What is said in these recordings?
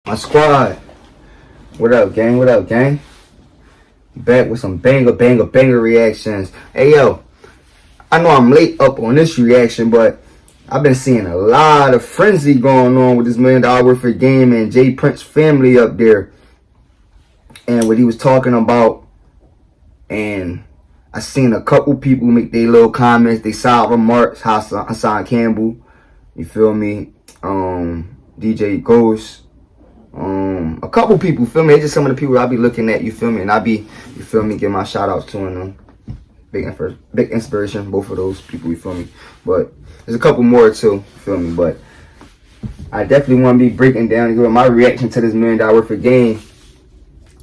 My squad. What up, gang? What up, gang? Back with some banger reactions. Hey, yo. I know I'm late up on this reaction, but I've been seeing a lot of frenzy going on with this $1 million worth of game and Jay Prince family up there. And what he was talking about. And I seen a couple people make their little comments, they side remarks. Hassan Campbell, you feel me? DJ Ghost. A couple people, feel me? It's just some of the people I be looking at, you feel me? And I be, you feel me, give my shout outs to them. Big inspiration, both of those people, you feel me? But there's a couple more too, you feel me? But I definitely want to be breaking down and giving my reaction to this $1 million worth of game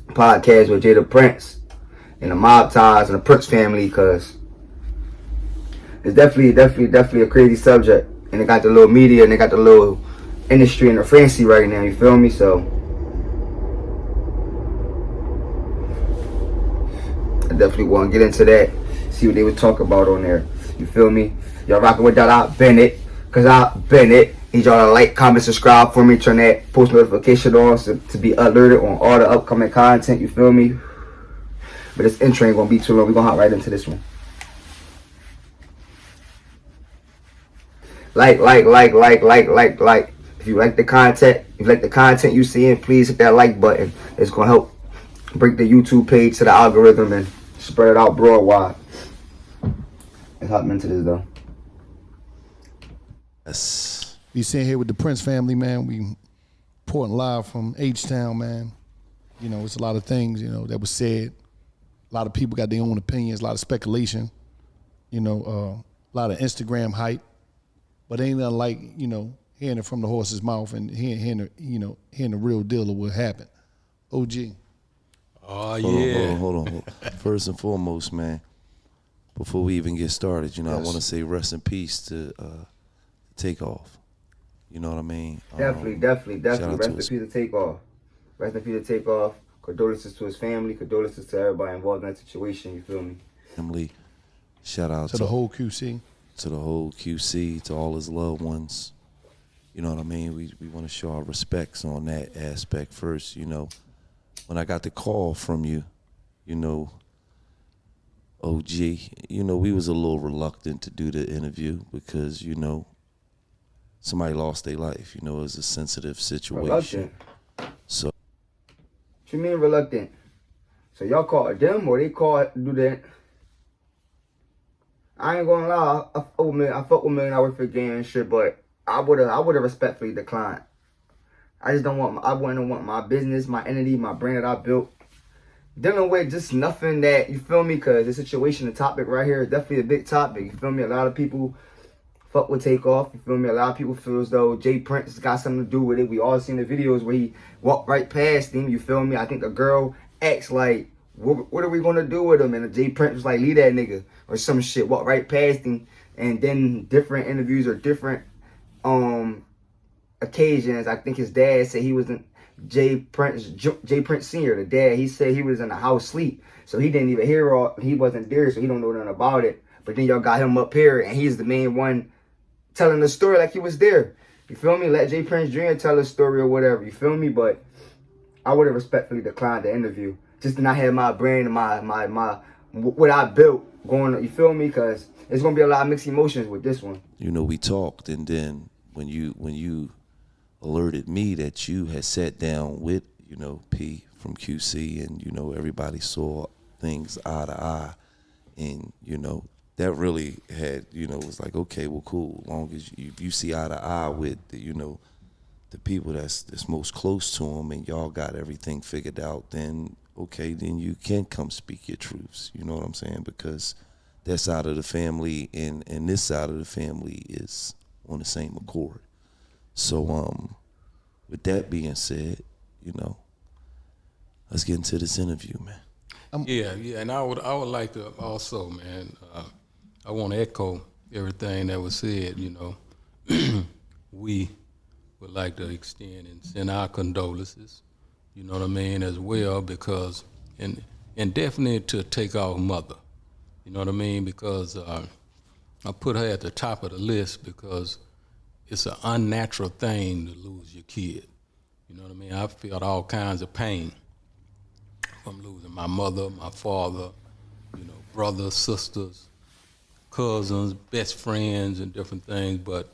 podcast with Prince and the mob ties and the Prince family, because it's definitely a crazy subject. And they got the little media and they got the little industry and the fancy right now, you feel me? So I definitely want to get into that, see what they would talk about on there, you feel me? Y'all rocking with DaDaBeenIT, because I've been it. Need y'all to like, comment, subscribe for me, turn that post notification on to be alerted on all the upcoming content, you feel me? But this intro ain't gonna be too long. We're gonna hop right into this one. Like. If you like the content, you seeing, please hit that like button. It's gonna help break the YouTube page to the algorithm and spread it out broad. Let's hop into this though. Yes. We sitting here with the Prince family, man. We reporting live from H-Town, man. You know, it's a lot of things, you know, that was said. A lot of people got their own opinions, a lot of speculation, you know, a lot of Instagram hype, but ain't nothing like, you know, hearing it from the horse's mouth and hearing the real deal of what happened. OG. Oh, yeah. Hold on. First and foremost, man, before we even get started, you know, yes. I want to say rest in peace to TakeOff. You know what I mean? Definitely. Rest in peace to TakeOff. Rest in peace to TakeOff. Condolences to his family. Condolences to everybody involved in that situation. You feel me? Family. Shout out to the whole QC. To the whole QC, to all his loved ones. You know what I mean? We want to show our respects on that aspect first. You know, when I got the call from you, you know, OG, you know, we was a little reluctant to do the interview because, you know, somebody lost their life. You know, it was a sensitive situation. So. What you mean reluctant? So y'all called them or they called do that? I ain't gonna lie, I fuck with $1 million worth of game and shit, but I would've respectfully declined. I wouldn't want my business, my entity, my brand that I built dealing with just nothing that, you feel me? Cause the situation, the topic right here is definitely a big topic. You feel me? A lot of people fuck with TakeOff. You feel me? A lot of people feel as though Jay Prince got something to do with it. We all seen the videos where he walked right past him. You feel me? I think the girl asked like, what are we gonna do with him? And Jay Prince was like, leave that nigga or some shit. Walked right past him. And then different interviews or different occasions, I think his dad said he was in Jay Prince Sr., the dad, he said he was in the house sleep. So he didn't even hear all, he wasn't there, so he don't know nothing about it. But then y'all got him up here and he's the main one telling the story like he was there. You feel me? Let Jay Prince Jr. tell the story or whatever. You feel me? But I would have respectfully declined the interview. Just to not have my brain and my what I built going on. You feel me? Because it's going to be a lot of mixed emotions with this one. You know, we talked, and then when you alerted me that you had sat down with, you know, P from QC, and, you know, everybody saw things eye to eye, and, you know, that really had, you know, was like, okay, well, cool. As long as you see eye to eye with, the, you know, the people that's most close to him, and y'all got everything figured out, then, okay, then you can come speak your truths. You know what I'm saying? Because that side of the family and this side of the family is on the same accord. So, with that being said, you know, let's get into this interview, man. Yeah, and I would like to also, man, I want to echo everything that was said, you know. We would like to extend and send our condolences, you know what I mean, as well, because, and definitely to TakeOff's mother, you know what I mean, because I put her at the top of the list because it's an unnatural thing to lose your kid. You know what I mean? I felt all kinds of pain from losing my mother, my father, brothers, sisters, cousins, best friends, and different things. But,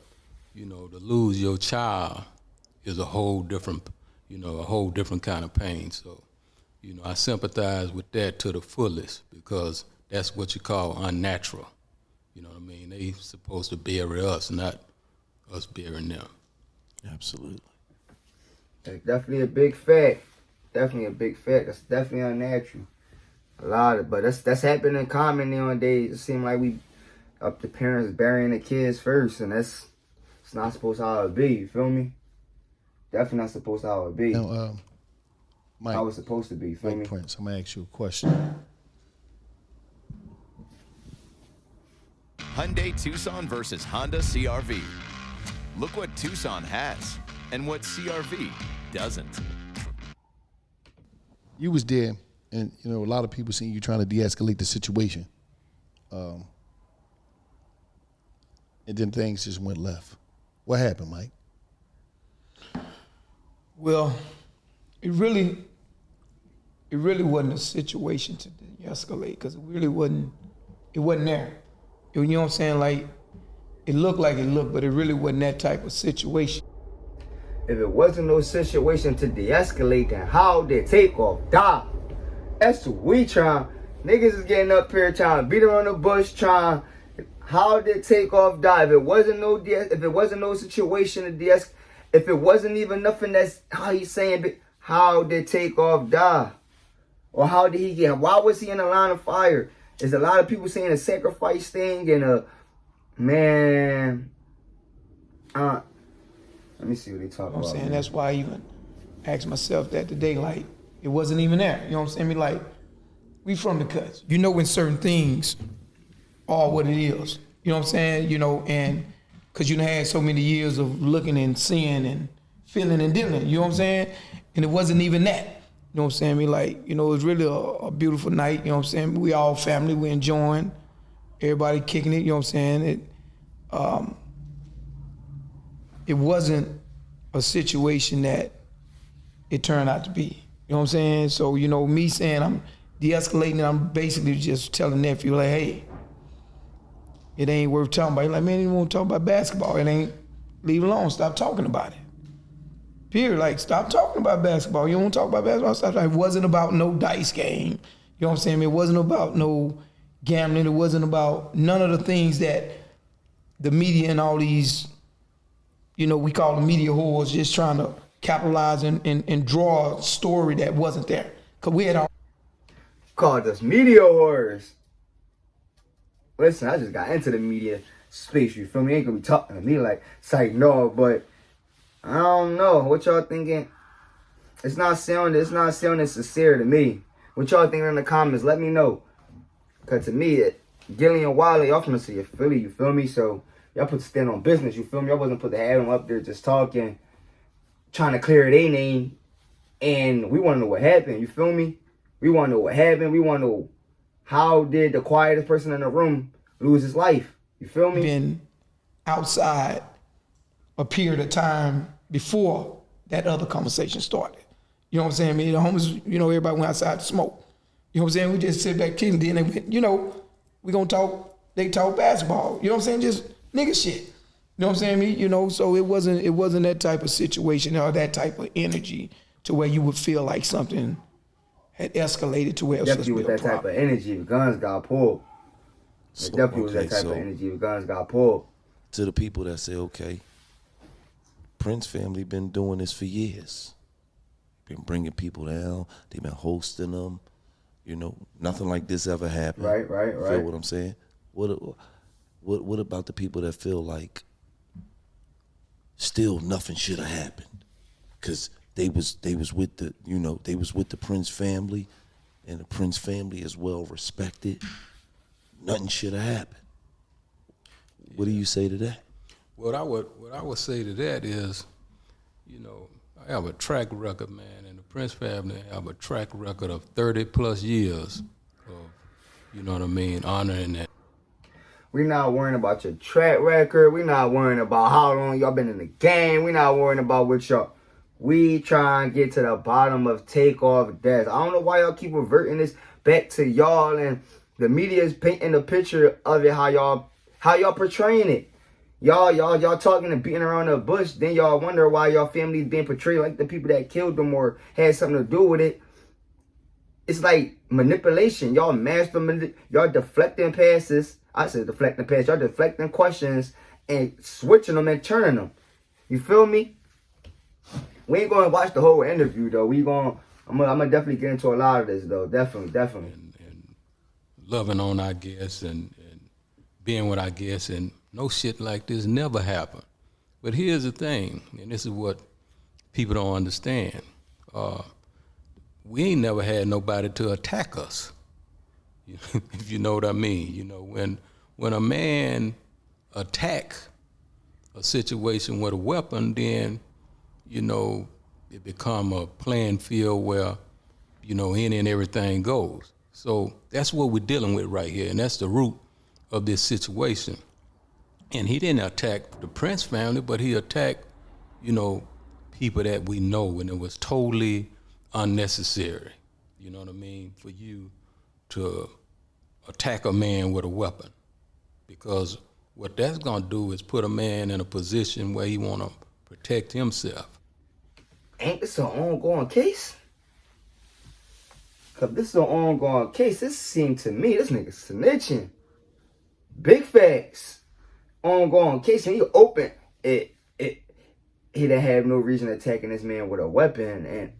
to lose your child is a whole different kind of pain. So, I sympathize with that to the fullest because that's what you call unnatural. You know what I mean? They supposed to bury us, not us burying them. Absolutely. That's definitely a big fact. Definitely a big fact. That's definitely unnatural. A lot of, but that's happening common nowadays. It seems like the parents burying the kids first, and it's not supposed to how it be. You feel me? Definitely not supposed to how it be. Now, Mike, how it's supposed to be. You feel Mike me? Prince, I'm gonna ask you a question. Hyundai Tucson versus Honda CRV. Look what Tucson has and what CRV doesn't. You was there, and a lot of people seen you trying to de-escalate the situation, and then things just went left. What happened, Mike? Well, it really wasn't a situation to de-escalate because it really wasn't. It wasn't there. You know what I'm saying? Like, it looked like it looked, but it really wasn't that type of situation. If it wasn't no situation to de-escalate, then how did Takeoff die? That's what we trying. Niggas is getting up here trying to beat around the bush trying. How did Takeoff die? If it wasn't no situation to de-escalate, if it wasn't even nothing that's how he's saying, how did Takeoff die? Or how did he get? Why was he in the line of fire? There's a lot of people saying a sacrifice thing and a man. Let me see what they talk about. I'm saying that's why I even asked myself that today. Like, it wasn't even there. You know what I'm saying? Like, we from the cuts. You know when certain things are what it is. You know what I'm saying? And because you done had so many years of looking and seeing and feeling and dealing. You know what I'm saying? And it wasn't even that. You know what I'm saying? It was really a beautiful night. You know what I'm saying? We all family. We enjoying. Everybody kicking it. You know what I'm saying? It wasn't a situation that it turned out to be. You know what I'm saying? So, me saying I'm de-escalating, I'm basically just telling nephew, like, hey, it ain't worth talking about. He's like, man, you want to talk about basketball. It ain't, leave it alone. Stop talking about it. Period. Like, stop talking about basketball. You don't want to talk about basketball? Stop. It wasn't about no dice game. You know what I'm saying? It wasn't about no gambling. It wasn't about none of the things that the media and all these, we call them media whores, just trying to capitalize and draw a story that wasn't there. Because we had all called us media whores. Listen, I just got into the media space, you feel me? Ain't gonna be talking to me like, no, but I don't know. What y'all thinking? It's not sounding sincere to me. What y'all thinking in the comments? Let me know. Cause to me, Gilly and Wiley, y'all from the city of Philly, you feel me? So y'all put to stand on business, you feel me? Y'all wasn't put to have them up there just talking, trying to clear their name. And we want to know what happened, you feel me? We want to know what happened. We want to know how did the quietest person in the room lose his life? You feel me? been outside a period of time before that other conversation started. You know what I'm saying? The homies, everybody went outside to smoke. You know what I'm saying? We just sit back kidding, then they went, we gonna talk, they talk basketball. You know what I'm saying? Just nigga shit. You know what I'm saying? So it wasn't that type of situation or that type of energy to where you would feel like something had escalated to where it was definitely with that type of energy, the guns got pulled. So, It definitely was that type of energy, the guns got pulled. To the people that say, okay, Prince family been doing this for years. Been bringing people down. They've been hosting them. Nothing like this ever happened. Right. Feel what I'm saying? What about the people that feel like still nothing should have happened? Because they was with the they was with the Prince family, and the Prince family is well respected. Nothing should have happened. What do you say to that? What I would say to that is, I have a track record, man, and the Prince family have a track record of 30 plus years of, honoring that. We not worrying about your track record. We not worrying about how long y'all been in the game. We not worrying about We try and get to the bottom of Takeoff death. I don't know why y'all keep reverting this back to y'all, and the media is painting a picture of it how y'all portraying it. Y'all talking and beating around the bush. Then y'all wonder why y'all family's being portrayed like the people that killed them or had something to do with it. It's like manipulation. Y'all y'all deflecting passes. I said deflecting passes. Y'all deflecting questions and switching them and turning them. You feel me? We ain't gonna watch the whole interview though. I'm gonna definitely get into a lot of this though. Definitely. And loving on our guests and being with our guests, and no shit like this never happened. But here's the thing, and this is what people don't understand. We ain't never had nobody to attack us, if you know what I mean. You know, when a man attack a situation with a weapon, then, you know, it become a playing field where, you know, any and everything goes. So that's what we're dealing with right here, and that's the root of this situation. And he didn't attack the Prince family, but he attacked, you know, people that we know, and it was totally unnecessary, you know what I mean, for you to attack a man with a weapon. Because what that's gonna do is put a man in a position where he wanna protect himself. Ain't this an ongoing case? Cause this is an ongoing case. This seemed to me, this nigga snitching. Big facts. Ongoing case, and he open it. He didn't have no reason attacking this man with a weapon,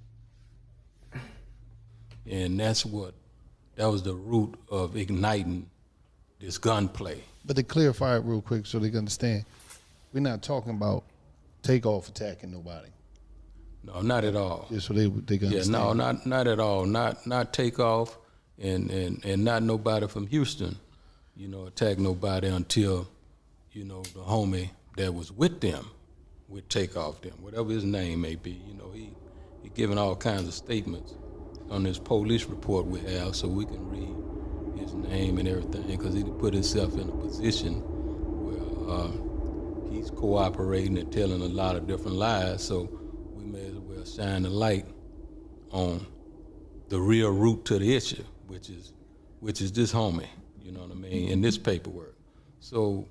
and that was the root of igniting this gunplay. But to clarify it real quick so they can understand, we're not talking about Takeoff attacking nobody. No, not at all. Yeah, so they can understand. Yeah, no, not at all. Not Takeoff and not nobody from Houston, you know, attack nobody until, you know, the homie that was with them would Takeoff them, whatever his name may be. You know, he giving all kinds of statements on this police report we have, so we can read his name and everything, because he put himself in a position where he's cooperating and telling a lot of different lies, so we may as well shine the light on the real root to the issue, which is this homie, you know what I mean, in this paperwork. So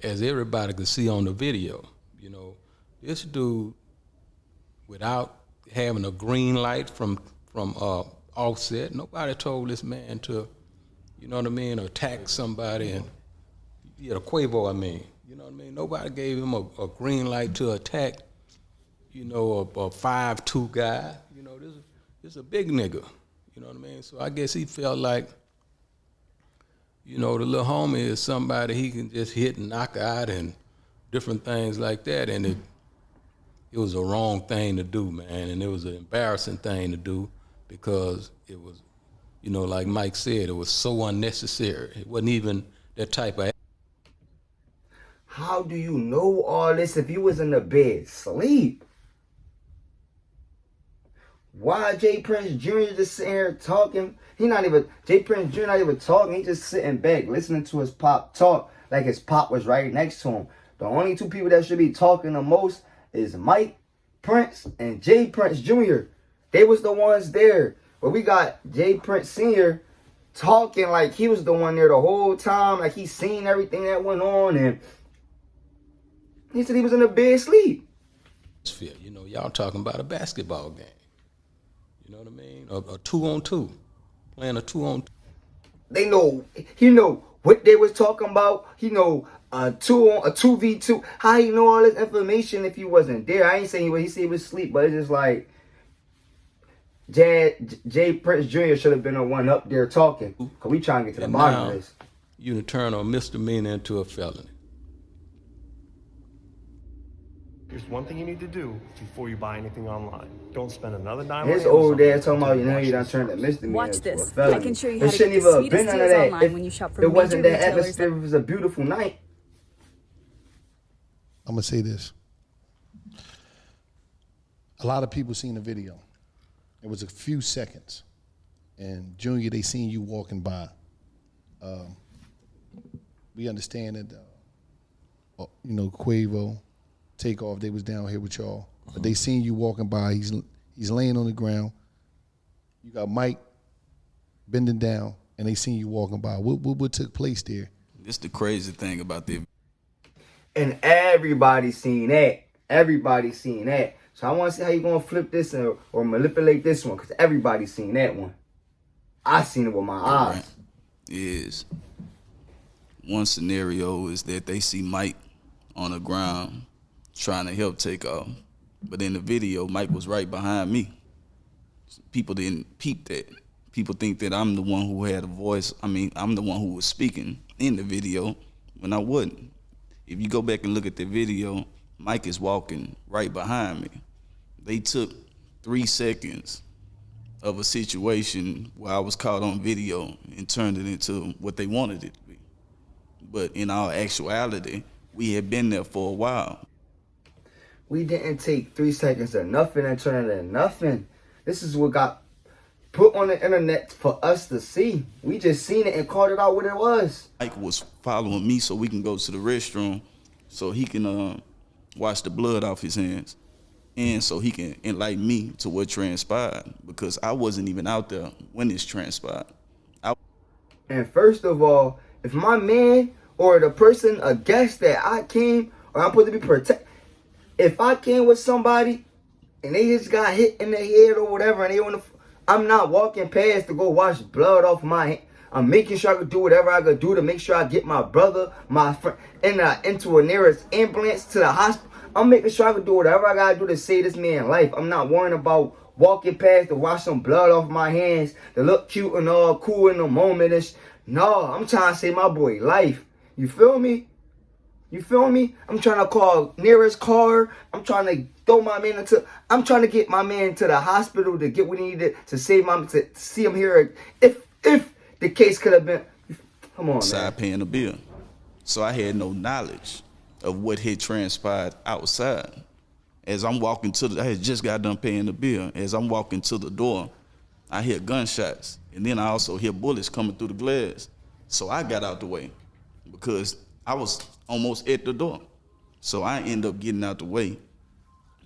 as everybody could see on the video, you know, this dude, without having a green light from Offset, nobody told this man to, you know what I mean, attack somebody, and yeah, Quavo, I mean, you know what I mean. Nobody gave him a green light to attack, you know, a 5'2" guy. You know, this is a big nigga. You know what I mean. So I guess he felt like, you know, the little homie is somebody he can just hit and knock out and different things like that, and it was a wrong thing to do, man, and it was an embarrassing thing to do, because it was, you know, like Mike said, it was so unnecessary. It wasn't even that type of. How do you know all this if you was in the bed sleep? Why Jay Prince Jr. just sitting here talking? Jay Prince Jr. not even talking. He just sitting back listening to his pop talk like his pop was right next to him. The only two people that should be talking the most is Mike Prince and Jay Prince Jr. They was the ones there. But we got Jay Prince Sr. talking like he was the one there the whole time, like he seen everything that went on, and he said he was in the bed asleep. You know, y'all talking about a basketball game. You know what I mean? A 2-on-2. Playing a 2-on-2. They know, he know what they was talking about. He know a 2v2. How he know all this information if he wasn't there? I ain't saying he said he was asleep, but it's just like Jay Prince Jr. should have been the one up there talking. Cause we trying to get to the bottom of this. You turn a misdemeanor into a felony. Here's one thing you need to do before you buy anything online. Don't spend another dime. His old dad talking about, you know, you done turned a misdemeanor Watch into a this. felony. I can show you how It to shouldn't get the even have sweetest been none of deals that. online when you shop from it wasn't major that retailers atmosphere. It was a beautiful night. I'm gonna say this. A lot of people seen the video. It was a few seconds, and Junior, they seen you walking by. We understand that, you know, Quavo, Takeoff, they was down here with y'all. but they seen you walking by. He's laying on the ground. You got Mike bending down, and they seen you walking by. What took place there? This the crazy thing about the. And everybody seen that. Everybody seen that. So I want to see how you gonna flip this or manipulate this one, because everybody seen that one. I seen it with my eyes. Is one scenario is that they see Mike on the ground trying to help Takeoff, but in the video, Mike was right behind me. People didn't peep that. People think that I'm the one who had a voice. I mean, I'm the one who was speaking in the video when I wasn't. If you go back and look at the video, Mike is walking right behind me. They took 3 seconds of a situation where I was caught on video and turned it into what they wanted it to be. But in all actuality, we had been there for a while. We didn't take 3 seconds of nothing and turn it into nothing. This is what got put on the internet for us to see. We just seen it and called it out what it was. Mike was following me so we can go to the restroom so he can wash the blood off his hands. And so he can enlighten me to what transpired, because I wasn't even out there when this transpired. And first of all, if my man or the person, a guest that I came, or I'm supposed to be protected, if I came with somebody and they just got hit in the head or whatever, and they on the, I'm not walking past to go wash blood off my hand. I'm making sure I could do whatever I could do to make sure I get my brother, my friend, into a nearest ambulance to the hospital. I'm making sure I can do whatever I gotta do to save this man's life. I'm not worrying about walking past to wash some blood off my hands, to look cute and all cool in the moment. No, I'm trying to save my boy life. You feel me? You feel me? I'm trying to call nearest car. I'm trying to throw my man into. I'm trying to get my man to the hospital to get what he needed to save to see him here. If the case could have been, come on, man. Paying the bill, so I had no knowledge of what had transpired outside. As I'm walking I had just got done paying the bill. As I'm walking to the door, I hear gunshots, and then I also hear bullets coming through the glass. So I got out the way because I was almost at the door. So I end up getting out the way,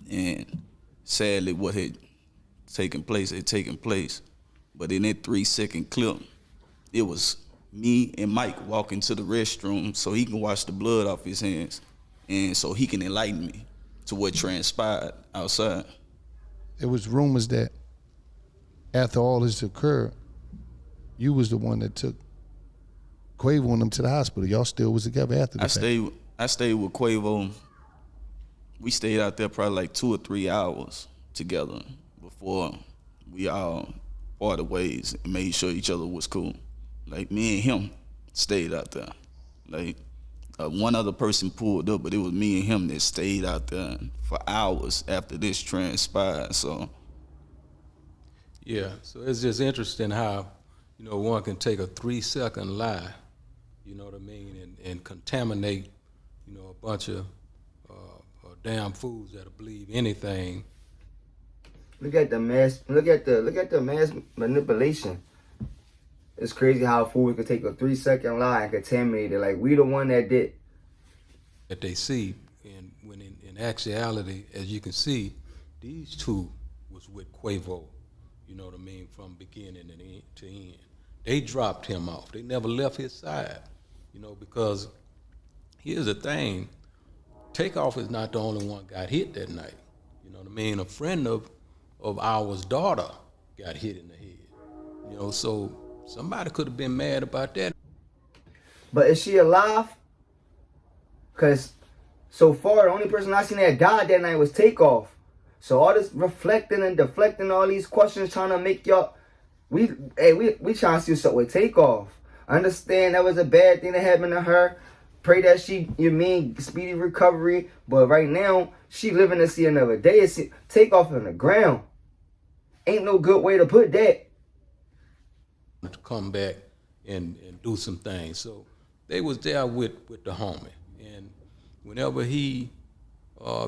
and sadly what had taken place had taken place. But in that 3-second clip, it was me and Mike walking to the restroom so he can wash the blood off his hands and so he can enlighten me to what transpired outside. There was rumors that after all this occurred, you was the one that took Quavo and them to the hospital. Y'all still was together after the fact. I stayed with Quavo. We stayed out there probably like 2 or 3 hours together before we all parted ways and made sure each other was cool. Like, me and him stayed out there. Like, one other person pulled up, but it was me and him that stayed out there for hours after this transpired. So, yeah. So it's just interesting how, one can take a 3-second lie, you know what I mean, and contaminate, a bunch of damn fools that'll believe anything. Look at the mass manipulation. It's crazy how fools could take a 3-second lie and contaminate it. Like, we the one that did. That they see, and when in actuality, as you can see, these two was with Quavo, you know what I mean, from beginning to end. They dropped him off. They never left his side, because here's the thing. Takeoff is not the only one got hit that night. You know what I mean? A friend of ours daughter got hit in the head. So somebody could have been mad about that. But is she alive? Because so far, the only person I seen that died that night was Takeoff. So all this reflecting and deflecting all these questions, trying to make y'all, we trying to see what's up with Takeoff. I understand that was a bad thing that happened to her. Pray that speedy recovery. But right now, she living to see another day. Takeoff on the ground. Ain't no good way to put that. To come back and do some things. So they was there with the homie. And whenever he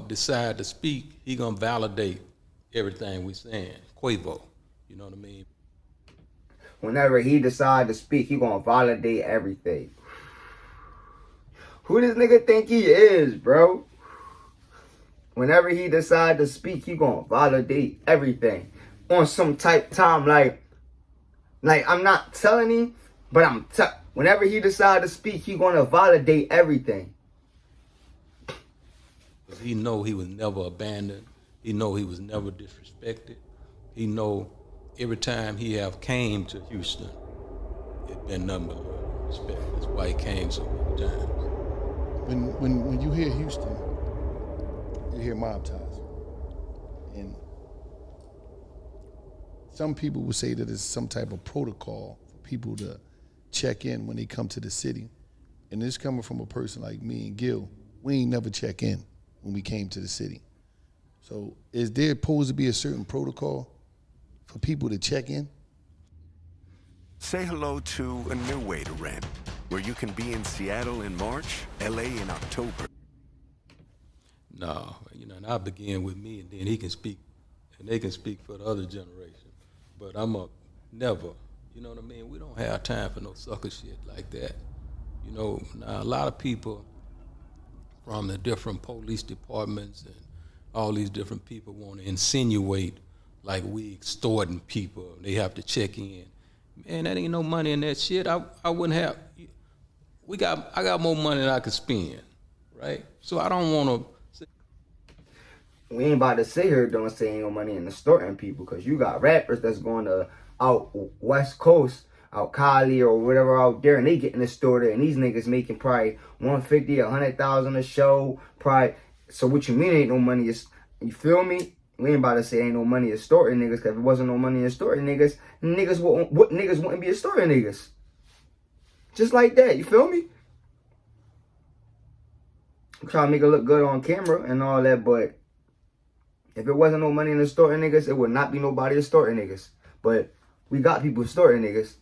decide to speak, he gonna validate everything we saying. Quavo, you know what I mean? Whenever he decide to speak, he gonna validate everything. Who this nigga think he is, bro? whenever he decide to speak, he gonna validate everything on some type time. Like I'm not telling him, but whenever he decide to speak, he gonna validate everything. Because he know he was never abandoned. He know he was never disrespected. He know every time he have came to Houston, it been nothing but love and respect. That's why he came so many times. When you hear Houston, you hear mob ties. And some people would say that it's some type of protocol for people to check in when they come to the city. And this coming from a person like me and Gil, we ain't never check in when we came to the city. So is there supposed to be a certain protocol for people to check in? Say hello to a new way to rent, where you can be in Seattle in March, LA in October. No, and I begin with me, and then he can speak, and they can speak for the other generation. But I'm a never, you know what I mean? We don't have time for no sucker shit like that. Now a lot of people from the different police departments and all these different people want to insinuate like we extorting people. They have to check in. Man, that ain't no money in that shit. I wouldn't have. I got more money than I could spend, right? So I don't want to. We ain't about to sit here don't say ain't no money in extorting people, because you got rappers that's going to out West Coast, out Cali or whatever out there, and they getting extorted, and these niggas making probably 150, 100,000 a show, probably. So what you mean ain't no money? You feel me? We ain't about to say ain't no money extorting niggas, because if it wasn't no money extorting niggas wouldn't be extorting niggas. Just like that, you feel me? I'm trying to make it look good on camera and all that, but if it wasn't no money in extorting niggas, it would not be nobody extorting niggas. But we got people extorting niggas.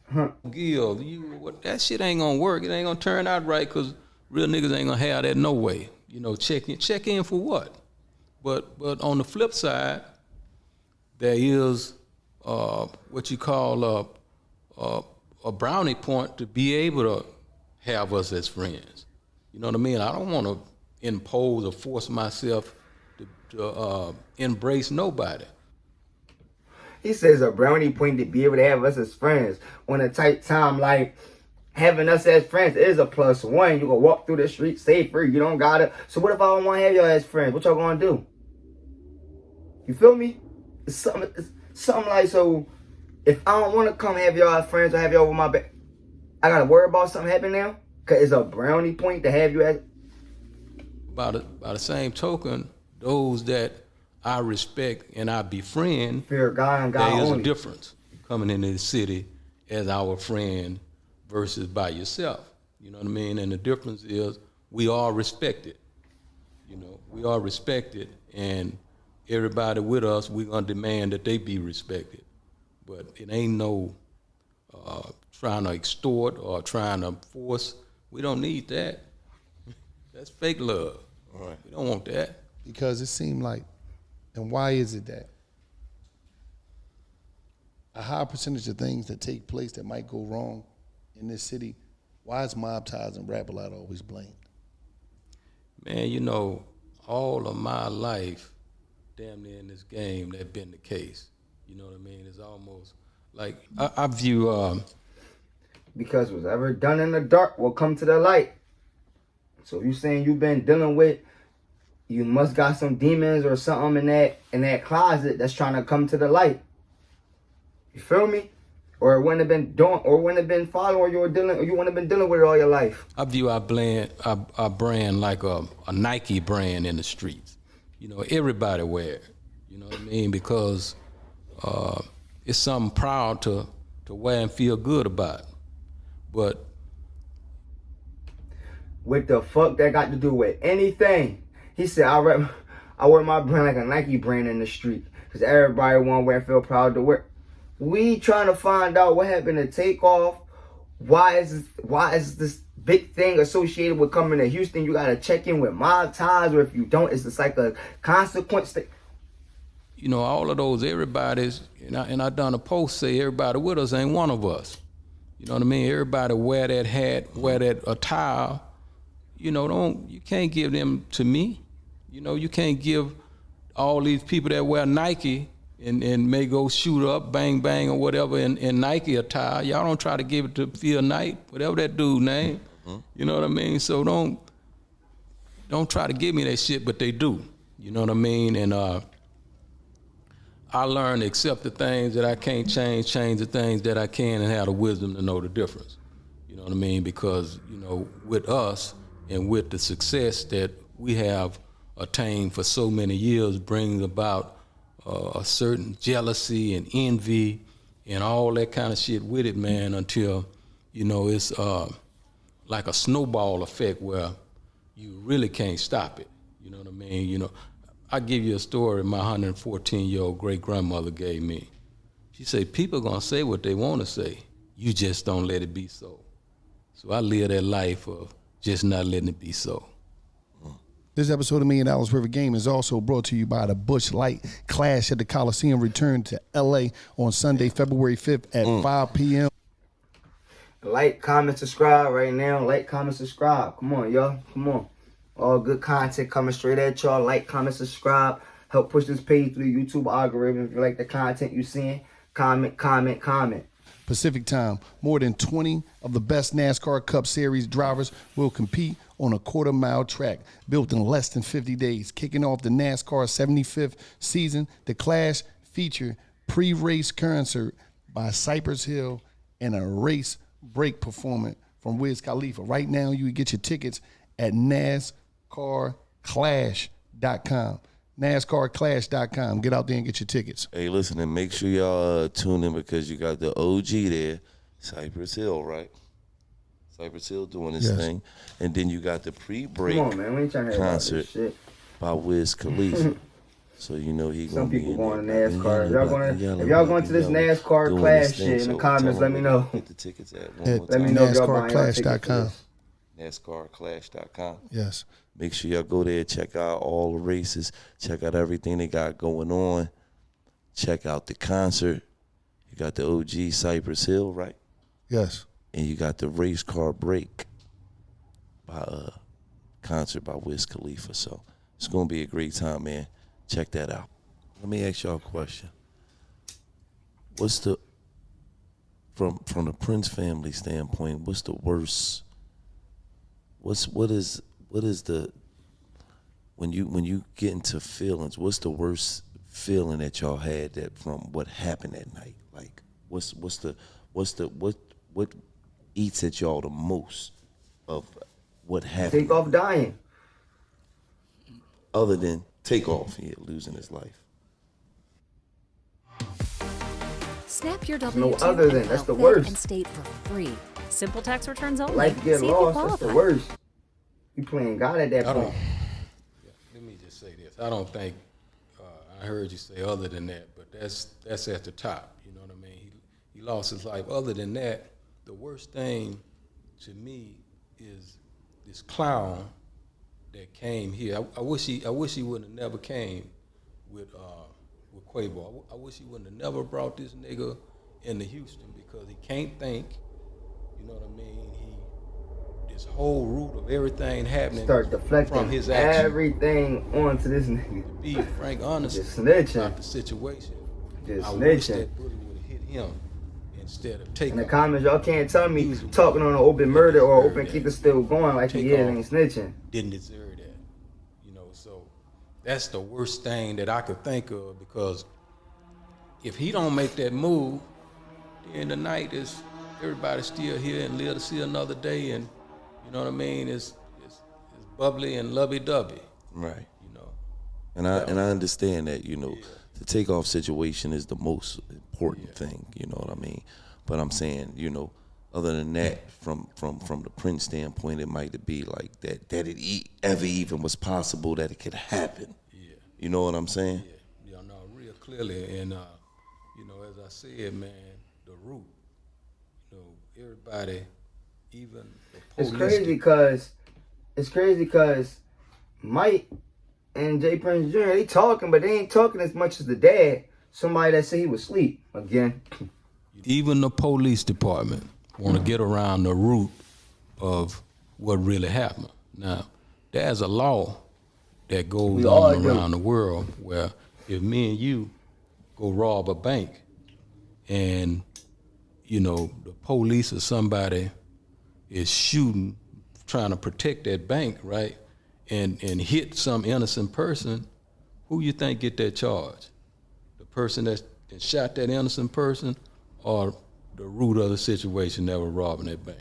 Gil, that shit ain't gonna work. It ain't gonna turn out right, because real niggas ain't gonna have that no way. Check in for what? But on the flip side, there is what you call a brownie point to be able to have us as friends. You know what I mean? I don't want to impose or force myself to embrace nobody. He says a brownie point to be able to have us as friends. On a tight time, like having us as friends is a +1. You can walk through the street safer. You don't gotta. So what if I don't want to have y'all as friends? What y'all gonna do? You feel me? It's something like, so if I don't want to come have y'all as friends or have y'all over my back, I gotta worry about something happening now? Cause it's a brownie point to have you as. By the same token, those that I respect and I befriend, fear God and God there is only. a difference coming into the city as our friend versus by yourself. You know what I mean? And the difference is we are respected. We are respected, and everybody with us, we're gonna demand that they be respected. But it ain't no trying to extort or trying to force. We don't need that. That's fake love. All right. We don't want that. Because it seemed like, and why is it that a high percentage of things that take place that might go wrong in this city, why is mob ties and rap a lot always blamed? Man, all of my life, damn near in this game, that been the case. You know what I mean? It's almost like I view. Because what's ever done in the dark will come to the light. So if you saying you've been dealing with, you must got some demons or something in that closet that's trying to come to the light. You feel me? Or it wouldn't have been doing, or wouldn't have been following, you wouldn't have been dealing with it all your life. I view our brand like a Nike brand in the streets. Everybody wear it. You know what I mean? Because it's something proud to wear and feel good about. But what the fuck that got to do with anything? He said, I wear my brand like a Nike brand in the street, because everybody want to wear and feel proud to wear. We trying to find out what happened to Takeoff. Why is this big thing associated with coming to Houston? You gotta check in with mob ties, or if you don't, it's just like a consequence thing. All of those everybody's, and I done a post say everybody with us ain't one of us. You know what I mean? Everybody wear that hat, wear that attire. You can't give them to me. You can't give all these people that wear Nike and may go shoot up, bang, bang, or whatever in Nike attire. Y'all don't try to give it to Phil Knight, whatever that dude name. You know what I mean? So don't try to give me that shit, but they do. You know what I mean? And I learned to accept the things that I can't change the things that I can, and have the wisdom to know the difference. You know what I mean? Because, you know, with us and with the success that we have attained for so many years brings about a certain jealousy and envy and all that kind of shit with it, man, until, you know, it's like a snowball effect where you really can't stop it. You know what I mean? You know, I give you a story my 114-year-old great-grandmother gave me. She said, people gonna say what they wanna say. You just don't let it be so. So I live that life of just not letting it be so. This episode of $1 Million Worth of Game is also brought to you by the Busch Light Clash at the Coliseum. Return to L.A. on Sunday, February 5th at 5 p.m. Like, comment, subscribe right now. Like, comment, subscribe. Come on, y'all. Come on. All good content coming straight at y'all. Like, comment, subscribe. Help push this page through the YouTube algorithm. If you like the content you're seeing, comment, comment, comment. Pacific time. More than 20 of the best NASCAR Cup Series drivers will compete on a quarter-mile track built in less than 50 days. Kicking off the NASCAR 75th season, the Clash feature pre-race concert by Cypress Hill and a race break performance from Wiz Khalifa. Right now, you can get your tickets at NASCARclash.com. NASCARclash.com. Get out there and get your tickets. Hey, listen, and make sure y'all tune in because you got the OG there, Cypress Hill, right? Cypress Hill doing his thing. And then you got the pre-break concert by Wiz Khalifa. So you know he gonna be in there. Some people going to NASCAR. If y'all going to this NASCAR Clash shit in the comments, let me know. Get the tickets at let me know if y'all buying your NASCARclash.com. NASCARclash.com. Yes. Make sure y'all go there, check out all the races, check out everything they got going on, check out the concert. You got the OG Cypress Hill, right? Yes. And you got the race car break by concert by Wiz Khalifa. So it's gonna be a great time, man. Check that out. Let me ask y'all a question. What's the from the Prince family standpoint, what's the worst? What is the when you get into feelings, what's the worst feeling that y'all had that from what happened that night? Like what eats at y'all the most of what happened? TakeOff dying. Other than TakeOff, losing his life. Snap your W-2 No other than that's the worst. And state for free. Simple tax returns only. Life get See if you lost. qualify. That's the worst. You playing God at that point. Let me just say this. I don't think I heard you say other than that, but that's at the top. You know what I mean? He lost his life. Other than that, the worst thing to me is this clown that came here. I wish he wouldn't have never came with Quavo. I wish he wouldn't have never brought this nigga into Houston because he can't think. You know what I mean? This whole root of everything happening start deflecting from his action. Everything onto this nigga. To be frank, honest about the situation. I wish that bullet would have hit him instead of taking. In the comments, y'all can't tell me talking on an open murder or open keep it still going like he is ain't snitching. Didn't deserve that. You know, so that's the worst thing that I could think of because if he don't make that move, then the night is everybody's still here and live to see another day, and you know what I mean? It's bubbly and lovey-dovey. Right. You know. And I understand that, you know, the TakeOff situation is the most important thing, you know what I mean? But I'm saying, you know, other than that, from the Prince standpoint, it might be like that it ever even was possible that it could happen. Yeah. You know what I'm saying? Yeah. No, real clearly. And you know, as I said, man, the root. You know, everybody, even the police. It's crazy because Mike and Jay Prince Jr. they talking, but they ain't talking as much as the dad. Somebody that said he was asleep again. Even the police department want to get around the root of what really happened. Now, there's a law that goes We all on do. around the world, where if me and you go rob a bank and, you know, the police or somebody is shooting, trying to protect that bank, right, and hit some innocent person, who you think get that charge? The person that shot that innocent person, or the root of the situation that was robbing that bank?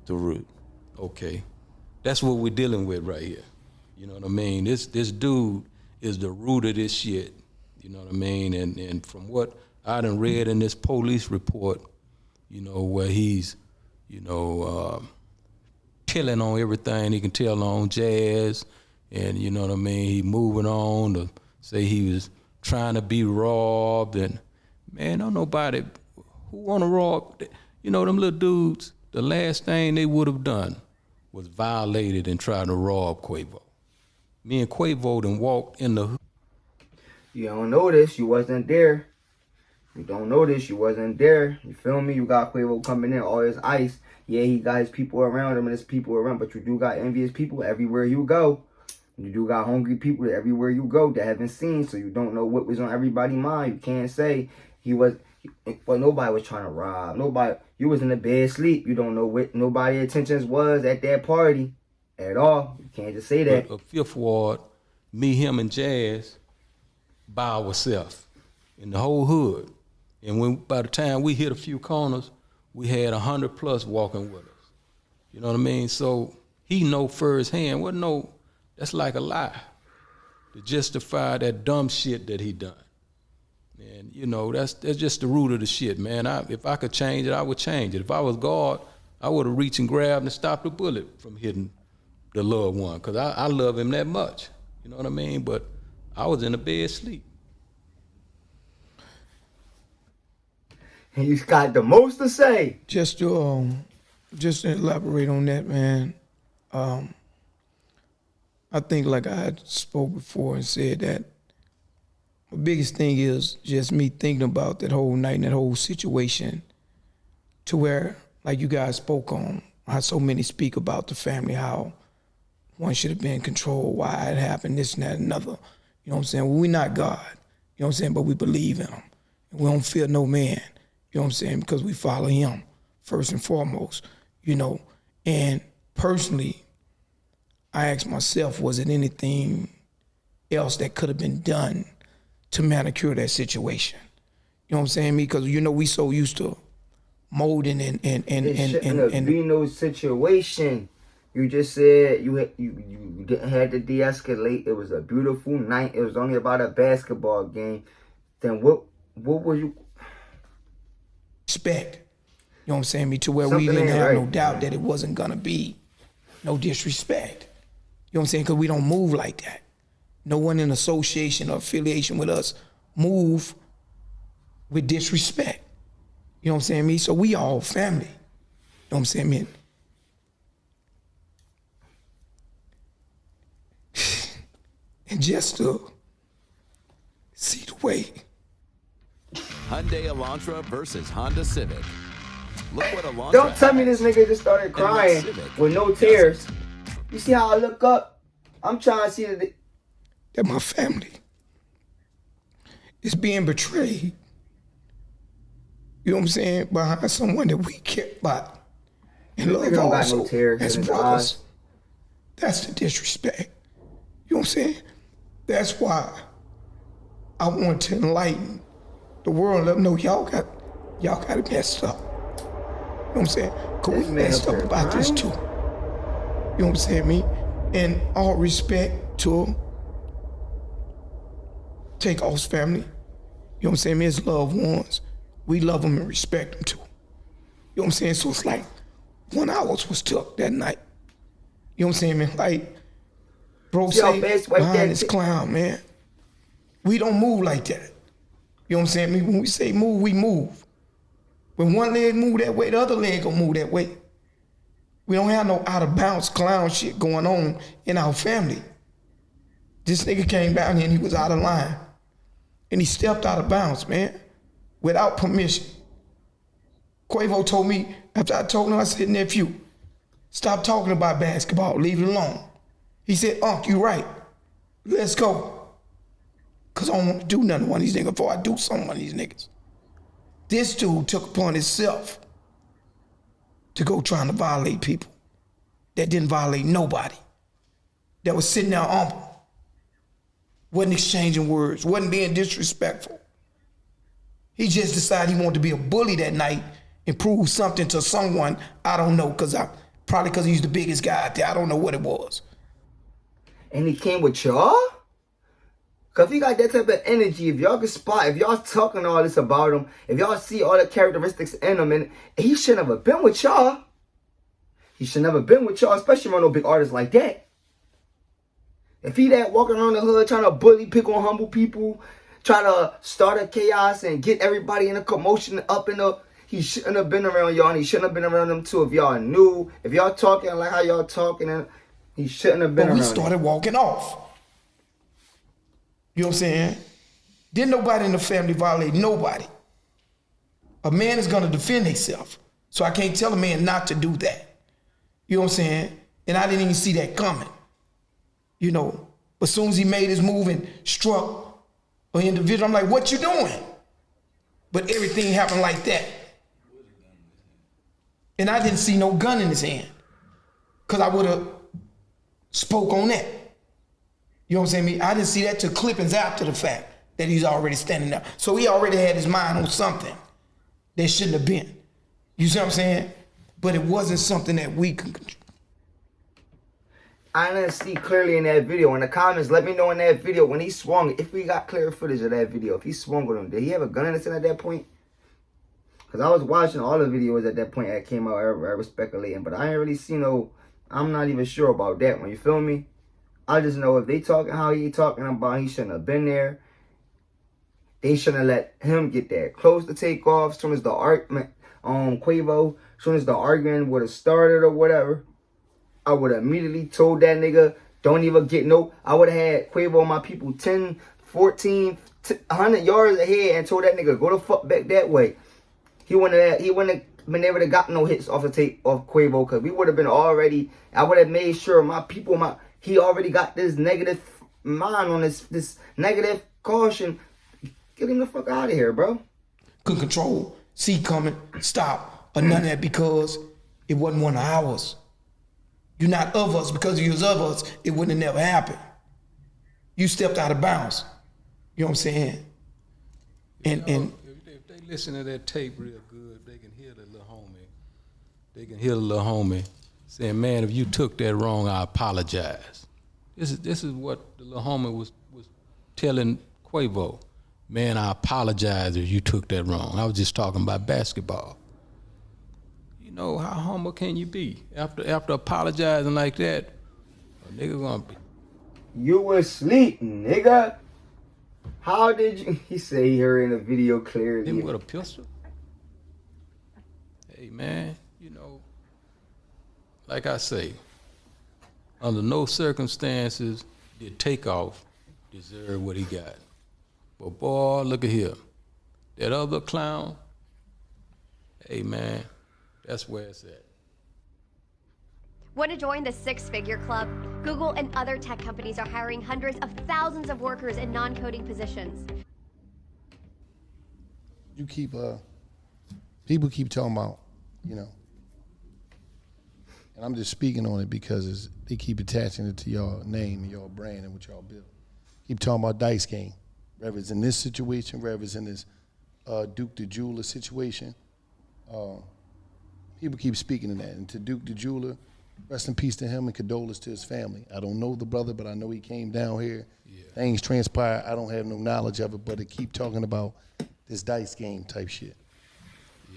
The root. Okay. That's what we're dealing with right here. You know what I mean? This dude is the root of this shit. You know what I mean? And from what I done read in this police report, you know, where he's, you know, killing on everything he can tell on Jazz, and you know what I mean, he moving on to say he was trying to be robbed, and man, don't nobody who wanna rob, you know, them little dudes, the last thing they would have done was violated and tried to rob Quavo. Me and Quavo done walked in the hood. You don't know this, you wasn't there. You don't know this, you wasn't there. You feel me? You got Quavo coming in, all his ice. Yeah, he got his people around him and his people around, but you do got envious people everywhere you go. You do got hungry people everywhere you go that haven't seen, so you don't know what was on everybody's mind. You can't say but nobody was trying to rob. Nobody, you was in the bed sleep. You don't know what nobody's intentions was at that party at all. You can't just say that. A Fifth Ward, me, him, and Jazz by ourselves in the whole hood. And by the time we hit a few corners, we had 100 plus walking with us. You know what I mean? So he know firsthand. Well, no, that's like a lie to justify that dumb shit that he done. And you know, that's just the root of the shit, man. If I could change it, I would change it. If I was God, I would have reached and grabbed and stopped the bullet from hitting the loved one, because I love him that much. You know what I mean? But I was in the bed sleep. And you got the most to say. Just to elaborate on that, man. I think, like I had spoke before and said, that the biggest thing is just me thinking about that whole night and that whole situation, to where, like you guys spoke on, how so many speak about the family, how one should have been controlled, why it happened, this and that and another. You know what I'm saying? Well, we're not God, you know what I'm saying, but we believe in him. We don't fear no man, you know what I'm saying, because we follow him first and foremost, you know. And personally, I asked myself, was it anything else that could have been done to manicure that situation? You know what I'm saying? Because, you know, we so used to molding and be no situation. You just said you didn't have to de-escalate. It was a beautiful night. It was only about a basketball game. Then what were you? Respect. You know what I'm saying? Me to where we didn't have no doubt that it wasn't gonna be no disrespect. You know what I'm saying? Because we don't move like that. No one in association or affiliation with us move with disrespect. You know what I'm saying, me? So we all family. You know what I'm saying, man? And just to see the way. Hyundai Elantra versus Honda Civic. Look what Elantra Don't tell me has. this nigga just started crying Civic with no tears. You see how I look up? I'm trying to see that my family is being betrayed. You know what I'm saying? Behind someone that we care about and love don't got also no tears as in his brothers. eyes. That's the disrespect. You know what I'm saying? That's why I want to enlighten the world and let them know y'all got it messed up. You know what I'm saying? Because we messed up about this too. You know what I'm saying, me? And all respect to TakeOff's family. You know what I'm saying? His loved ones. We love them and respect them too. You know what I'm saying? So it's like 1 hour was took that night. You know what I'm saying, man? Like, bro say behind this clown, man. We don't move like that. You know what I'm saying? When we say move, we move. When one leg move that way, the other leg gonna move that way. We don't have no out of bounds clown shit going on in our family. This nigga came down here and he was out of line. And he stepped out of bounds, man, without permission. Quavo told me, after I told him, I said, nephew, stop talking about basketball, leave it alone. He said, Unc, you right. let's go. Cause I don't want to do nothing to one of these niggas before I do something to one of these niggas. This dude took upon himself to go trying to violate people that didn't violate nobody. That was sitting there humble. Wasn't exchanging words, wasn't being disrespectful. He just decided he wanted to be a bully that night and prove something to someone. I don't know, probably because he's the biggest guy out there. I don't know what it was. And he came with y'all? Because if he got that type of energy, if y'all can spot, if y'all talking all this about him, if y'all see all the characteristics in him, and he should never been with y'all. He should never been with y'all, especially around no big artists like that. If he that walking around the hood trying to bully, pick on humble people, try to start a chaos and get everybody in a commotion up in the... He shouldn't have been around y'all, and he shouldn't have been around them too. If y'all knew, if y'all talking like how y'all talking, and he shouldn't have been around. But we started walking off. You know what I'm saying? Didn't nobody in the family violate nobody. A man is gonna defend himself. So I can't tell a man not to do that. You know what I'm saying? And I didn't even see that coming. You know, but as soon as he made his move and struck an individual, I'm like, what you doing? But everything happened like that. And I didn't see no gun in his hand. Cause I would have spoke on that. You know what I'm saying? I didn't see that till clippings after the fact that he's already standing there. So he already had his mind on something that shouldn't have been. You see what I'm saying? But it wasn't something that we could control. I didn't see clearly in that video. In the comments, let me know in that video when he swung, if we got clear footage of that video, if he swung with him, did he have a gun in his hand at that point? Because I was watching all the videos at that point that came out, I was speculating, but I ain't really seen no, I'm not even sure about that one, you feel me? I just know if they talking how he talking about, he shouldn't have been there. They shouldn't have let him get that close to TakeOff. As soon as the Quavo, as soon as the argument would have started or whatever, I would have immediately told that nigga, don't even get no, I would have had Quavo and my people 10, 14, 100 yards ahead and told that nigga, go the fuck back that way. He wouldn't have been able to got no hits off the tape off Quavo, because we would have been already, I would have made sure my people, he already got this negative mind on this negative caution. Get him the fuck out of here, bro. Couldn't control, see coming, stop, or none of that because it wasn't one of ours. You're not of us. Because you was of us, it wouldn't have never happened. You stepped out of bounds. You know what I'm saying? And if they listen to that tape real good, they can hear the little homie. They can hear the little homie saying, man, if you took that wrong, I apologize. This is what the little homie was telling Quavo. Man, I apologize if you took that wrong. I was just talking about basketball. You know, how humble can you be? After apologizing like that, a nigga gonna be. You was asleep, nigga. How did you? He said he heard in the video clearly. Him with a pistol? Hey, man, you know, like I say, under no circumstances did TakeOff deserve what he got. But boy, look at here. That other clown, hey, man, that's where it's at. Want to join the six-figure club? Google and other tech companies are hiring hundreds of thousands of workers in non-coding positions. You keep, people keep talking about, you know, and I'm just speaking on it because they keep attaching it to your name and your brand and what y'all build. Keep talking about dice game, whether it's in this situation, whether it's in this Duke the Jeweler situation. People keep speaking to that. And to Duke the Jeweler, rest in peace to him and condolence to his family. I don't know the brother, but I know he came down here. Yeah. Things transpired. I don't have no knowledge of it, but they keep talking about this dice game type shit.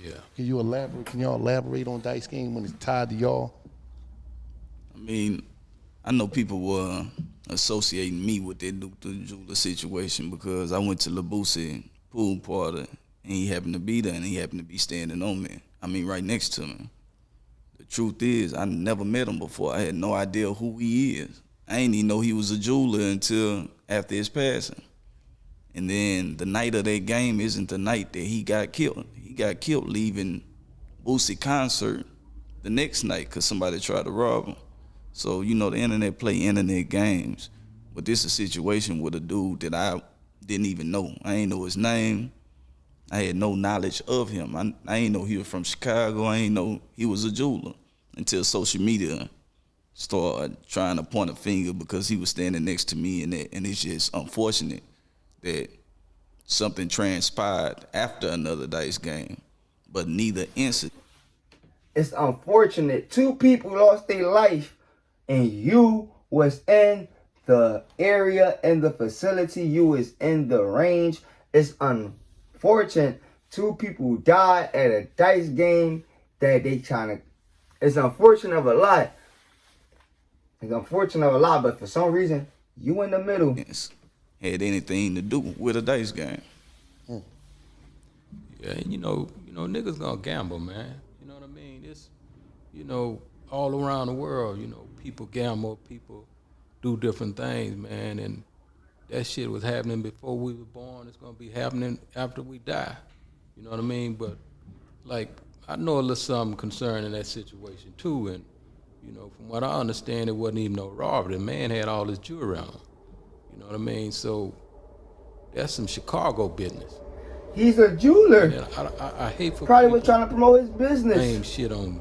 Yeah. Can y'all elaborate on dice game when it's tied to y'all? I mean, I know people were associating me with that Duke the Jeweler situation because I went to Labusi pool party and he happened to be there and he happened to be standing on me. I mean, right next to me. The truth is, I never met him before. I had no idea who he is. I didn't even know he was a jeweler until after his passing. And then the night of that game isn't the night that he got killed. He got killed leaving Boosie concert the next night because somebody tried to rob him. So, you know, the internet play internet games. But this is a situation with a dude that I didn't even know. I ain't know his name. I had no knowledge of him. I ain't know he was from Chicago. I ain't know he was a jeweler until social media started trying to point a finger because he was standing next to me, and it's just unfortunate that something transpired after another dice game, but neither incident. It's unfortunate 2 people lost their life and you was in the area, in the facility, you was in the range. It's unfortunate 2 people died at a dice game that they trying to, it's unfortunate of a lot. It's unfortunate of a lot, but for some reason, you in the middle. Yes. Had anything to do with a dice game. Yeah, and you know, niggas gonna gamble, man. You know what I mean? It's, all around the world, people gamble, people do different things, man, and that shit was happening before we were born. It's gonna be happening after we die. You know what I mean? But like, I know a little something concerning that situation too, and from what I understand, it wasn't even no robbery. The man had all his jewelry on. You know what I mean? So that's some Chicago business. He's a jeweler. And I hate for probably was trying to promote his business. Same shit on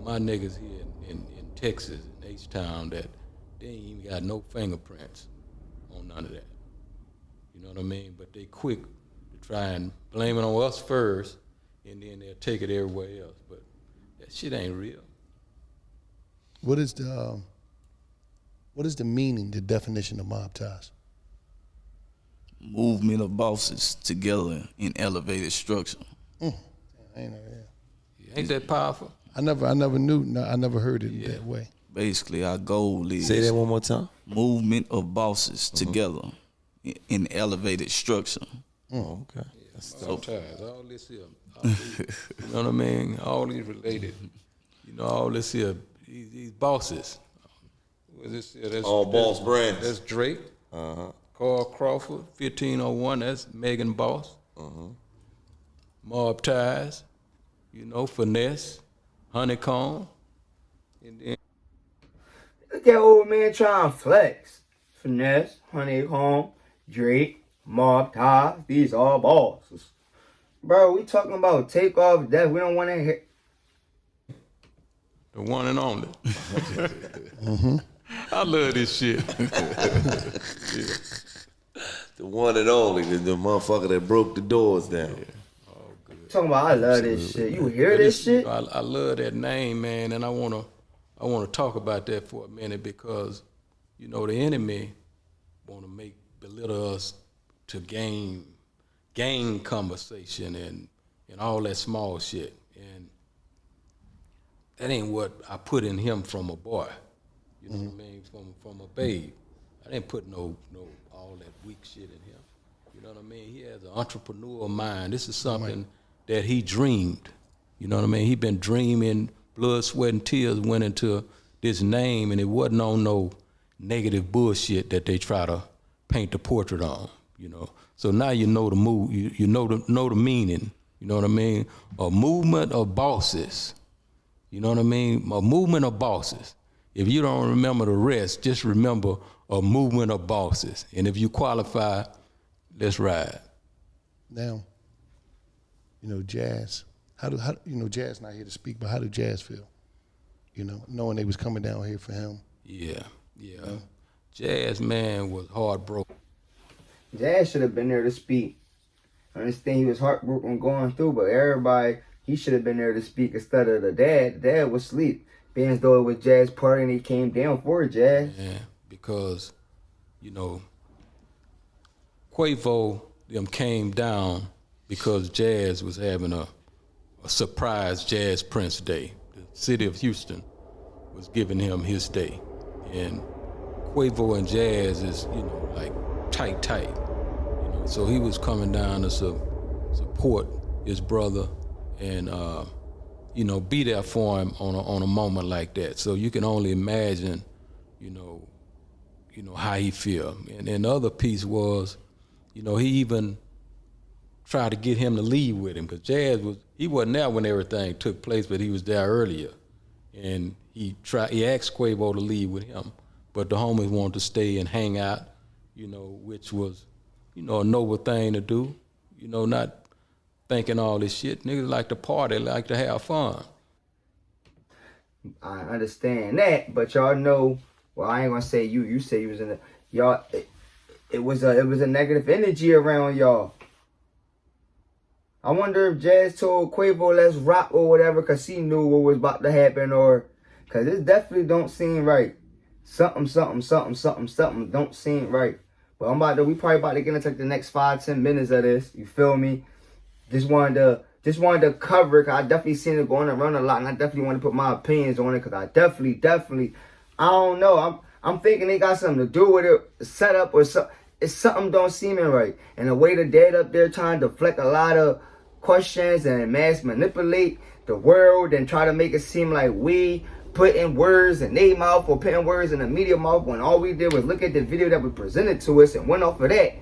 my niggas here in Texas, in H-Town, that they ain't even got no fingerprints on none of that. You know what I mean? But they quick to try and blame it on us first, and then they'll take it everywhere else. But that shit ain't real. What is the meaning, the definition of mob ties? Movement of bosses together in elevated structure. I ain't know that. Ain't that powerful? I never knew. No, I never heard it that way. Basically, our goal is Say that one more time. Movement of bosses together in elevated structure. Oh, okay. Sometimes all this here, you know what I mean? All these related. All this here, these bosses. What is this here? That's, all boss brands. That's Drake. Carl Crawford, 1501. That's Megan Boss. Mob Ties. Finesse, Honeycomb, and then look at old man trying to flex. Finesse, Honeycomb, Drake, Mob Ties. These all bosses. Bro, we talking about TakeOff's death. We don't want to hear. The one and only. I love this shit. The one and only, the motherfucker that broke the doors down. Yeah. Talking about, I love this shit. You hear this shit? I love that name, man, and I wanna talk about that for a minute because, the enemy wanna belittle us to gain conversation and all that small shit, and that ain't what I put in him from a boy. You know what I mean? From a babe. I didn't put no all that weak shit in him. You know what I mean? He has an entrepreneurial mind. This is something that he dreamed. You know what I mean? He been dreaming, blood, sweat, and tears went into this name, and it wasn't on no negative bullshit that they try to paint the portrait on. So now you know the move. You know the meaning. You know what I mean? A movement of bosses. You know what I mean? A movement of bosses. If you don't remember the rest, just remember a movement of bosses. And if you qualify, let's ride. Now, Jazz. How Jazz not here to speak, but how do Jazz feel? Knowing they was coming down here for him. Yeah. Jazz, man, was heartbroken. Jazz should have been there to speak. I understand he was heartbroken going through, but everybody, he should have been there to speak instead of the dad. The dad was asleep. Being as though it was Jazz party and he came down for Jazz. Yeah, because, Quavo them came down because Jazz was having a surprise Jazz Prince Day. The city of Houston was giving him his day. And Quavo and Jazz is, like tight. So he was coming down to support his brother and, be there for him on a moment like that. So you can only imagine, how he feel. And the other piece was, he even tried to get him to leave with him because Jazz he wasn't there when everything took place, but he was there earlier. And he asked Quavo to leave with him, but the homies wanted to stay and hang out, which was, a noble thing to do, not thinking all this shit. Niggas like to party, like to have fun. I understand that, but y'all know, well, I ain't gonna say you say you was in the, y'all, it was a negative energy around y'all. I wonder if Jazz told Quavo let's rock or whatever because he knew what was about to happen, or because it definitely don't seem right. Something don't seem right. But we probably about to get into the next 5-10 minutes of this. You feel me? Just wanted to cover it, because I definitely seen it going around a lot, and I definitely want to put my opinions on it, because I definitely, I don't know. I'm thinking they got something to do with it, set up or something. It's something don't seem right. And the way the dad up there trying to deflect a lot of questions and mass manipulate the world and try to make it seem like we putting words in their mouth or putting words in the media mouth, when all we did was look at the video that was presented to us and went off of that.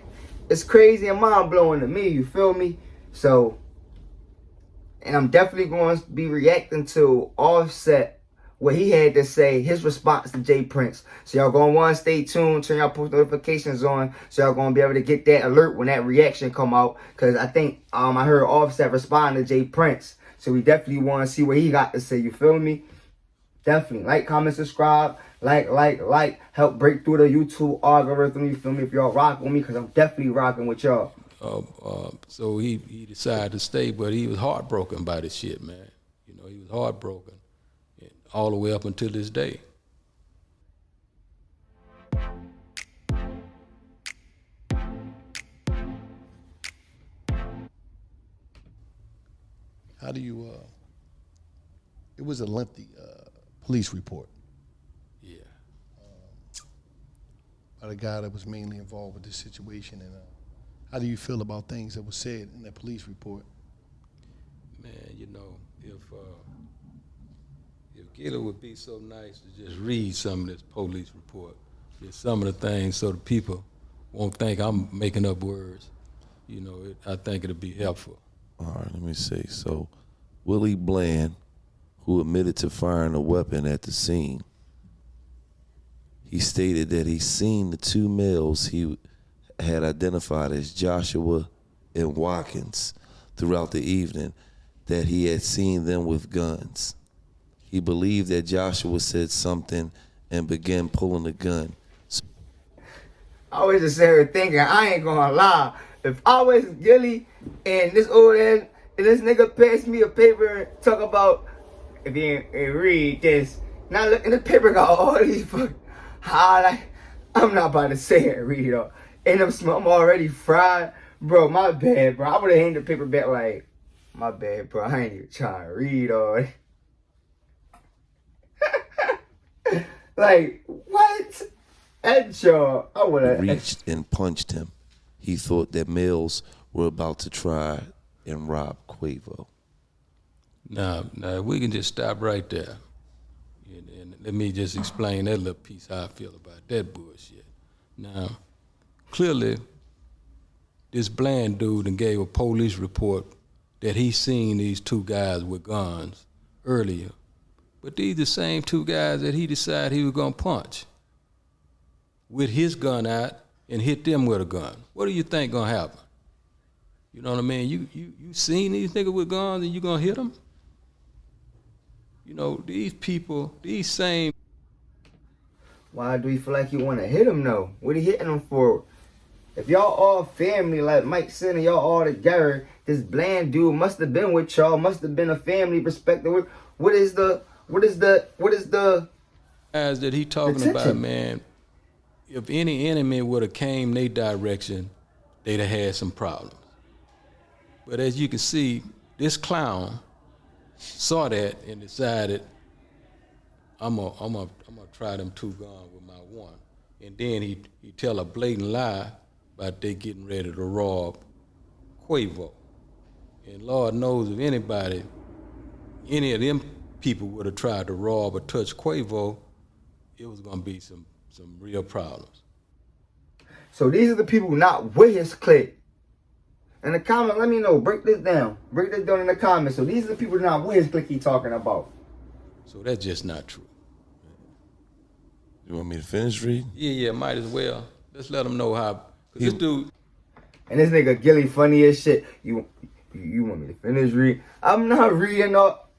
It's crazy and mind-blowing to me, you feel me? So, and I'm definitely going to be reacting to Offset, what he had to say, his response to Jay Prince. So y'all going to want to stay tuned, turn y'all post notifications on, so y'all going to be able to get that alert when that reaction come out. Because I think I heard Offset respond to Jay Prince. So we definitely want to see what he got to say, you feel me? Definitely. Like, comment, subscribe, like. Help break through the YouTube algorithm, you feel me? If y'all rock with me, because I'm definitely rocking with y'all. So he decided to stay, but he was heartbroken by this shit, man. He was heartbroken all the way up until this day. How do you, it was a lengthy police report. Yeah. By the guy that was mainly involved with this situation, and how do you feel about things that were said in that police report? Man, if Gila would be so nice to just read some of this police report, just some of the things, so the people won't think I'm making up words, I think it'll be helpful. All right, let me see. So, Willie Bland, who admitted to firing a weapon at the scene, he stated that he seen the two males he had identified as Joshua and Watkins throughout the evening, that he had seen them with guns. He believed that Joshua said something and began pulling the gun. I was just sitting here thinking, I ain't gonna lie. If I was Gilly and this old ass, and this nigga passed me a paper and talk about, if he ain't read this, now look, and the paper got all these fucking highlights. I'm not about to say it, read it all. And I'm already fried. Bro, my bad, bro. I would have handed the paper back like, my bad, bro. I ain't even trying to read all it. Like, what? At y'all, I would have reached and punched him. He thought that males were about to try and rob Quavo. Now, we can just stop right there. And let me just explain that little piece, how I feel about that bullshit. Now, clearly, this Bland dude and gave a police report that he seen these two guys with guns earlier. But these the same two guys that he decided he was gonna punch with his gun out and hit them with a gun. What do you think gonna happen? You know what I mean? You seen these niggas with guns and you gonna hit them? These people, these same. Why do you feel like you want to hit him though? What are you hitting him for? If y'all all family, like Mike said, and y'all all together, this Bland dude must have been with y'all, must have been a family perspective. What is the guys that he talking about, man? If any enemy would have came their direction, they'd have had some problems. But as you can see, this clown saw that and decided, I'm gonna try them two guns with my one. And then he tell a blatant lie about they getting ready to rob Quavo. And Lord knows if anybody, any of them people would have tried to rob or touch Quavo, it was gonna be some real problems. So these are the people not with his clique. In the comment, let me know. Break this down. Break this down in the comments. So these are the people not with his clique he talking about. So that's just not true. You want me to finish reading? Yeah, might as well. Let's let them know how. Cause this dude. And this nigga Gilly funny as shit. You want me to finish reading? I'm not reading up.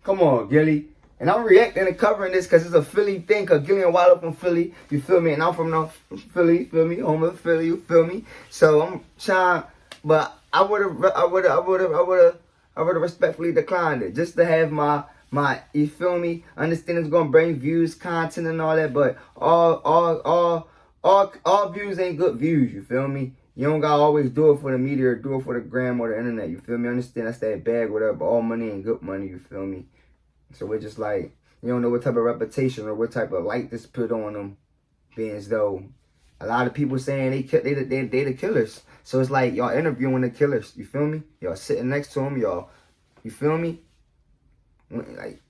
Come on, Gilly. And I'm reacting and covering this because it's a Philly thing. Cause Gilly and Wild from Philly, you feel me? And I'm from North Philly, you feel me? Home of Philly, you feel me? So I'm trying, but I would have respectfully declined it just to have my you feel me? Understand it's gonna bring views, content, and all that, but all views ain't good views. You feel me? You don't gotta always do it for the media or do it for the gram or the internet. You feel me? Understand that's that bag, whatever. But all money ain't good money. You feel me? So we're just like, you don't know what type of reputation or what type of light this put on them, being as though a lot of people saying they the killers. So it's like y'all interviewing the killers. You feel me? Y'all sitting next to them. Y'all, you feel me? Like,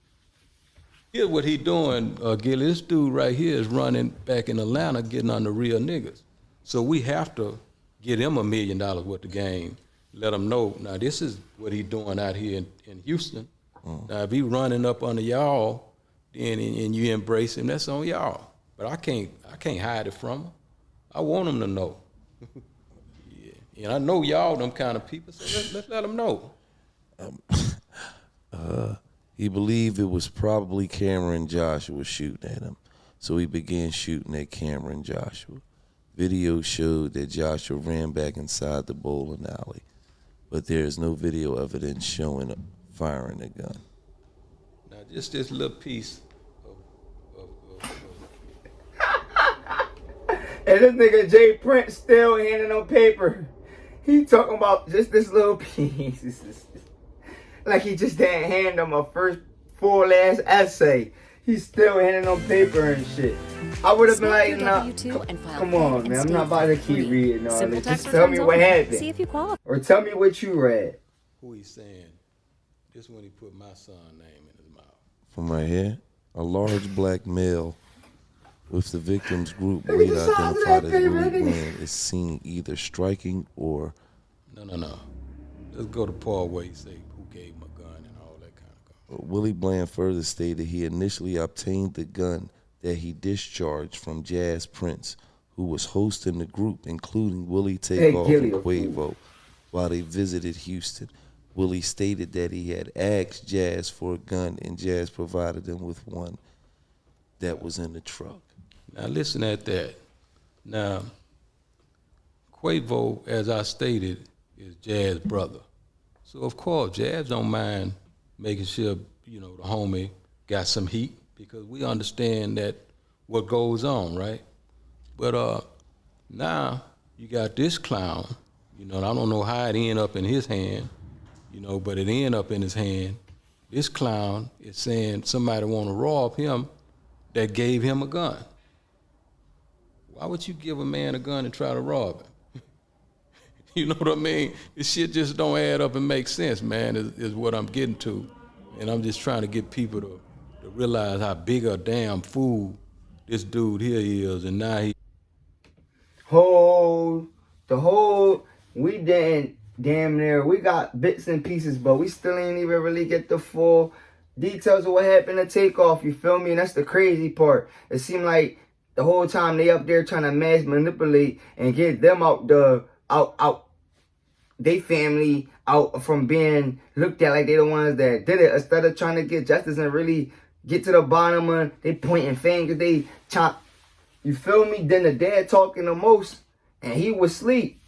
Here's what he doing, Gilly. This dude right here is running back in Atlanta, getting on the real niggas. So we have to get him $1 million worth of game. Let him know. Now this is what he doing out here in Houston. Now if he running up under y'all, then and you embrace him, that's on y'all. But I can't hide it from him. I want him to know. Yeah, and I know y'all them kind of people. So let's let him know. He believed it was probably Cameron Joshua shooting at him, so he began shooting at Cameron Joshua. Video showed that Joshua ran back inside the bowling alley, but there is no video evidence showing firing a gun. Now, just this little piece and this nigga Jay Prince still handing on paper. He talking about just this little piece. Like he just didn't hand him a first full ass essay. He's still handing on paper and shit. I would have been like, nah, come on, man. I'm not about to keep reading all this. Just tell me what happened. See if you qualify. Or tell me what you read. who he's saying, this when he put my son's name in his mouth. From right here, a large black male with the victim's group later identified as Willie Bland is seen either striking or... No. Let's go to Paul where he say who gave him a gun and all that kind of stuff. Willie Bland further stated he initially obtained the gun that he discharged from Jazz Prince, who was hosting the group, including Willie Takeoff and Quavo, while they visited Houston. Willie stated that he had asked Jazz for a gun, and Jazz provided him with one that was in the truck. Now listen at that. Now, Quavo, as I stated, is Jazz's brother. So of course, Jazz don't mind making sure, you know, the homie got some heat, because we understand that what goes on, right? But now you got this clown, you know, and I don't know how it ended up in his hand, you know, but it ended up in his hand. This clown is saying somebody want to rob him that gave him a gun. Why would you give a man a gun and try to rob him? You know what I mean? This shit just don't add up and make sense, man, is what I'm getting to. And I'm just trying to get people to realize how big a damn fool this dude here is, and now he... We didn't damn near, we got bits and pieces, but we still ain't even really get the full details of what happened to Takeoff, you feel me? And that's the crazy part. It seemed like the whole time they up there trying to mass manipulate and get them they family out from being looked at like they the ones that did it, instead of trying to get justice and really get to the bottom of they pointing fingers, they chop. You feel me? Then the dad talking the most, and he was asleep.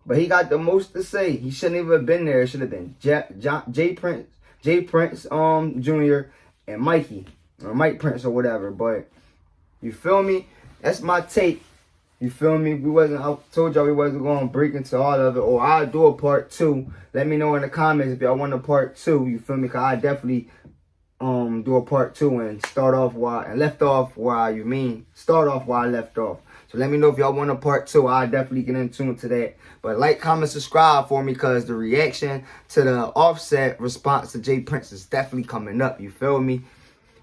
But he got the most to say. He shouldn't even have been there. It should have been Jay Prince Jr. and Mikey, or Mike Prince or whatever. But you feel me? That's my take. You feel me? I told y'all we wasn't going to break into all of it, or I'll do a part 2. Let me know in the comments if y'all want a part 2. You feel me? Cause I definitely do a part 2 and start off where I left off. Start off where I left off. So let me know if y'all want a part 2. I'll definitely get in tune to that. But like, comment, subscribe for me, because the reaction to the Offset response to Jay Prince is definitely coming up. You feel me?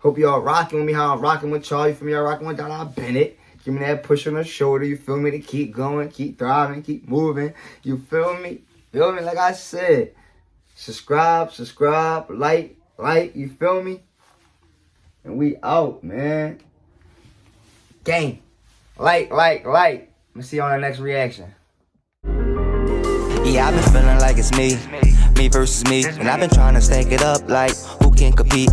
Hope y'all rocking with me how I'm rocking with y'all. You feel me? Y'all rocking with DaDaBeenIT. Give me that push on the shoulder. You feel me? To keep going, keep thriving, keep moving. You feel me? Feel me? Like I said, subscribe, like, you feel me? And we out, man. Gang. Like. Let me see you on the next reaction. Yeah, I've been feeling like it's me versus me. And I've been trying to stack it up like who can compete.